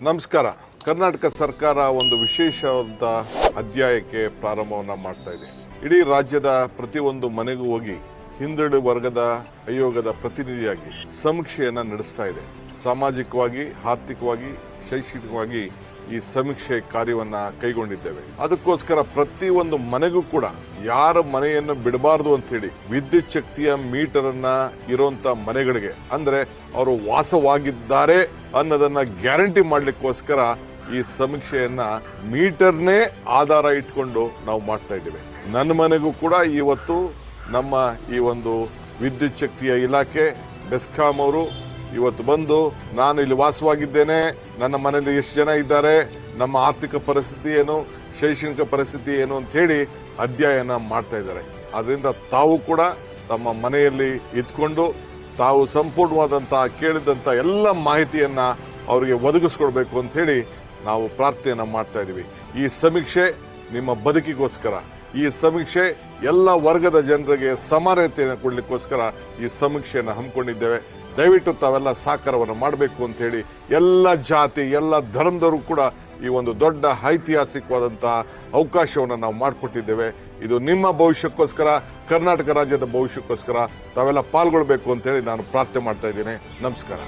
ನಮಸ್ಕಾರ. ಕರ್ನಾಟಕ ಸರ್ಕಾರ ಒಂದು ವಿಶೇಷವಾದ ಅಧ್ಯಾಯಕ್ಕೆ ಪ್ರಾರಂಭವನ್ನ ಮಾಡ್ತಾ ಇದೆ. ಇಡೀ ರಾಜ್ಯದ ಪ್ರತಿಯೊಂದು ಮನೆಗೂ ಹೋಗಿ ಹಿಂದುಳಿದ ವರ್ಗದ ಆಯೋಗದ ಪ್ರತಿನಿಧಿಯಾಗಿ ಸಮೀಕ್ಷೆಯನ್ನ ನಡೆಸ್ತಾ ಇದೆ. ಸಾಮಾಜಿಕವಾಗಿ, ಆರ್ಥಿಕವಾಗಿ, ಶೈಕ್ಷಣಿಕವಾಗಿ ಈ ಸಮೀಕ್ಷೆ ಕಾರ್ಯವನ್ನ ಕೈಗೊಂಡಿದ್ದೇವೆ. ಅದಕ್ಕೋಸ್ಕರ ಪ್ರತಿಯೊಂದು ಮನೆಗೂ ಕೂಡ ಯಾರ ಮನೆಯನ್ನು ಬಿಡಬಾರದು ಅಂತ ಹೇಳಿ ವಿದ್ಯುತ್ ಶಕ್ತಿಯ ಮೀಟರ್ ಅನ್ನ ಇರುವಂತ ಮನೆಗಳಿಗೆ, ಅಂದ್ರೆ ಅವರು ವಾಸವಾಗಿದ್ದಾರೆ ಅನ್ನೋದನ್ನ ಗ್ಯಾರಂಟಿ ಮಾಡ್ಲಿಕ್ಕೋಸ್ಕರ ಈ ಸಮೀಕ್ಷೆಯನ್ನ ಮೀಟರ್ನೇ ಆಧಾರ ಇಟ್ಕೊಂಡು ನಾವು ಮಾಡ್ತಾ ಇದ್ದೇವೆ. ನನ್ನ ಮನೆಗೂ ಕೂಡ ಇವತ್ತು ನಮ್ಮ ಈ ಒಂದು ವಿದ್ಯುತ್ ಶಕ್ತಿಯ ಇಲಾಖೆ ಬೆಸ್ಕಾಂ ಅವರು ಇವತ್ತು ಬಂದು ನಾನು ಇಲ್ಲಿ ವಾಸವಾಗಿದ್ದೇನೆ, ನನ್ನ ಮನೆಯಲ್ಲಿ ಎಷ್ಟು ಜನ ಇದ್ದಾರೆ, ನಮ್ಮ ಆರ್ಥಿಕ ಪರಿಸ್ಥಿತಿ ಏನು, ಶೈಕ್ಷಣಿಕ ಪರಿಸ್ಥಿತಿ ಏನು ಅಂತ ಹೇಳಿ ಅಧ್ಯಯನ ಮಾಡ್ತಾ ಇದ್ದಾರೆ. ಅದರಿಂದ ತಾವು ಕೂಡ ತಮ್ಮ ಮನೆಯಲ್ಲಿ ಇದ್ಕೊಂಡು ತಾವು ಸಂಪೂರ್ಣವಾದಂತಹ ಕೇಳಿದಂಥ ಎಲ್ಲ ಮಾಹಿತಿಯನ್ನ ಅವರಿಗೆ ಒದಗಿಸ್ಕೊಡ್ಬೇಕು ಅಂತ ಹೇಳಿ ನಾವು ಪ್ರಾರ್ಥನೆಯನ್ನ ಮಾಡ್ತಾ ಇದ್ದೀವಿ. ಈ ಸಮೀಕ್ಷೆ ನಿಮ್ಮ ಬದುಕಿಗೋಸ್ಕರ, ಈ ಸಮೀಕ್ಷೆ ಎಲ್ಲ ವರ್ಗದ ಜನರಿಗೆ ಸಮಾನತೆಯನ್ನು ಕೊಡ್ಲಿಕ್ಕೋಸ್ಕರ ಈ ಸಮೀಕ್ಷೆಯನ್ನು ಹಮ್ಮಿಕೊಂಡಿದ್ದೇವೆ. ದಯವಿಟ್ಟು ತಾವೆಲ್ಲ ಸಹಕಾರವನ್ನು ಮಾಡಬೇಕು ಅಂತ ಹೇಳಿ ಎಲ್ಲ ಜಾತಿ, ಎಲ್ಲ ಧರ್ಮದವರು ಕೂಡ ಈ ಒಂದು ದೊಡ್ಡ ಐತಿಹಾಸಿಕವಾದಂತಹ ಅವಕಾಶವನ್ನು ನಾವು ಮಾಡಿಕೊಟ್ಟಿದ್ದೇವೆ. ಇದು ನಿಮ್ಮ ಭವಿಷ್ಯಕ್ಕೋಸ್ಕರ, ಕರ್ನಾಟಕ ರಾಜ್ಯದ ಭವಿಷ್ಯಕ್ಕೋಸ್ಕರ ತಾವೆಲ್ಲ ಪಾಲ್ಗೊಳ್ಬೇಕು ಅಂತ ಹೇಳಿ ನಾನು ಪ್ರಾರ್ಥನೆ ಮಾಡ್ತಾ ಇದ್ದೇನೆ. ನಮಸ್ಕಾರ.